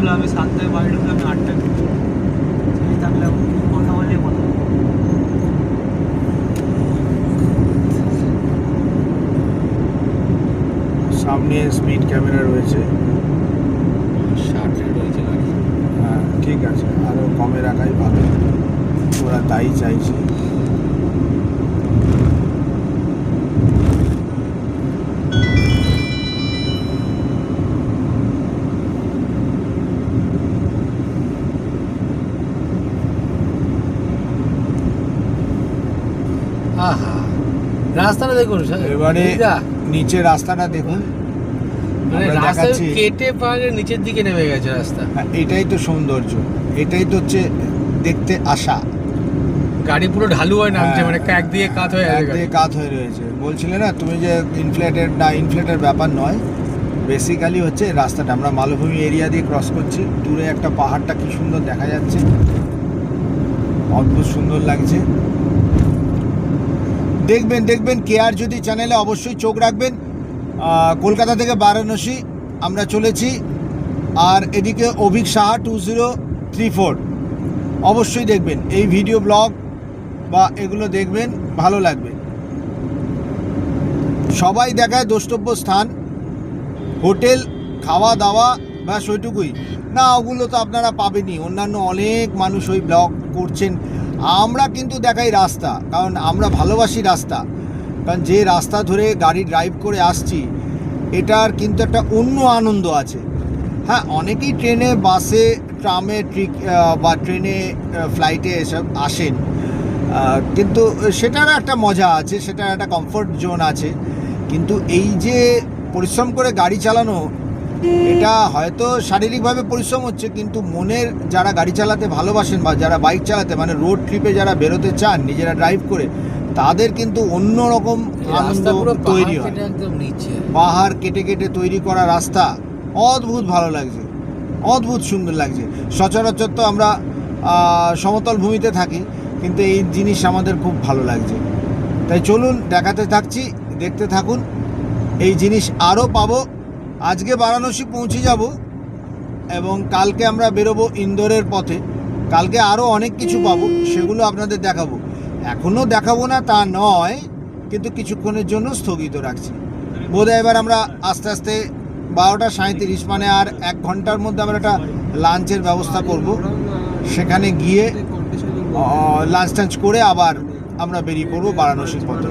বললো আমি 7টায় বাড়ি ঢুকলে আমি 8টায় ঢুকবো, সেই থাকলে কথা বললে কথা। সামনে স্পিড ক্যামেরা রয়েছে, 60 রয়েছে গাড়ি। হ্যাঁ ঠিক আছে, আরও কমে রাখাই ভালো, ওরা তাই চাইছে। আহা, রাস্তাটা দেখুন এবারে দিদা, নিচে রাস্তাটা দেখুন, মানে আমরা রাস্তা দেখাচ্ছি। কেটে পারে নিচের দিকে নেমে গেছে রাস্তা। হ্যাঁ, এটাই তো সৌন্দর্য, এটাই তো হচ্ছে দেখতে আসা। গাড়ি পুরো ঢালু হয়ে নামছে, হ্যাঁ, মানে একদিকে কাত হয়ে আছে গাড়ি। একদিকে কাত হয়ে রয়েছে। বলছিলে না তুমি যে ইনফ্লেটেড, না ইনফ্লেটের ব্যাপার নয়, বেসিক্যালি হচ্ছে রাস্তাটা। আমরা মালভূমি এরিয়া দিয়ে ক্রস করছি, দূরে একটা পাহাড়টা কি সুন্দর দেখা যাচ্ছে, অদ্ভুত সুন্দর লাগছে। দেখবেন দেখবেন কেআর যদি চ্যানেলে অবশ্যই চোখ রাখবেন। কলকাতা থেকে বারাণসী আমরা চলেছি, আর এদিকে অভিক সাহা 2034, অবশ্যই দেখবেন এই ভিডিও ব্লগ বা এগুলো দেখবেন, ভালো লাগবে। সবাই দেখায় দ্রষ্টব্য স্থান, হোটেল, খাওয়া দাওয়া, ব্যাস ওইটুকুই না, ওগুলো তো আপনারা পাবেনই, অন্যান্য অনেক মানুষ ওই ব্লগ করছেন। আমরা কিন্তু দেখাই রাস্তা, কারণ আমরা ভালোবাসি রাস্তা, কারণ যে রাস্তা ধরে গাড়ি ড্রাইভ করে আসছি এটার কিন্তু একটা অন্য আনন্দ আছে। হ্যাঁ, অনেকেই ট্রেনে, বাসে, ট্রামে, বা ট্রেনে, ফ্লাইটে এসব আসেন, কিন্তু সেটারও একটা মজা আছে, সেটার একটা কমফোর্ট জোন আছে। কিন্তু এই যে পরিশ্রম করে গাড়ি চালানো, এটা হয়তো শারীরিকভাবে পরিশ্রম হচ্ছে, কিন্তু মনের, যারা গাড়ি চালাতে ভালোবাসেন বা যারা বাইক চালাতে, মানে রোড ট্রিপে যারা বেরোতে চান নিজেরা ড্রাইভ করে, তাদের কিন্তু অন্যরকম আনন্দ তৈরি হয়। পাহাড় কেটে কেটে তৈরি করা রাস্তা অদ্ভুত ভালো লাগছে, অদ্ভুত সুন্দর লাগছে। সচরাচর তো আমরা সমতল ভূমিতে থাকি, কিন্তু এই জিনিস আমাদের খুব ভালো লাগছে। তাই চলুন দেখাতে থাকছি, দেখতে থাকুন, এই জিনিস আরও পাবো। আজকে বারাণসী পৌঁছে যাব এবং কালকে আমরা বেরোবো ইন্দোরের পথে। কালকে আরও অনেক কিছু পাবো, সেগুলো আপনাদের দেখাবো। এখনও দেখাবো না তা নয়, কিন্তু কিছুক্ষণের জন্য স্থগিত রাখছি। বোধহয় এবার আমরা আস্তে আস্তে 12:37, মানে আর 1 ঘন্টার মধ্যে আমরা একটা লাঞ্চের ব্যবস্থা করব। সেখানে গিয়ে লাঞ্চ টাঞ্চ করে আবার আমরা বেরিয়ে পড়বো বারাণসীর পথে।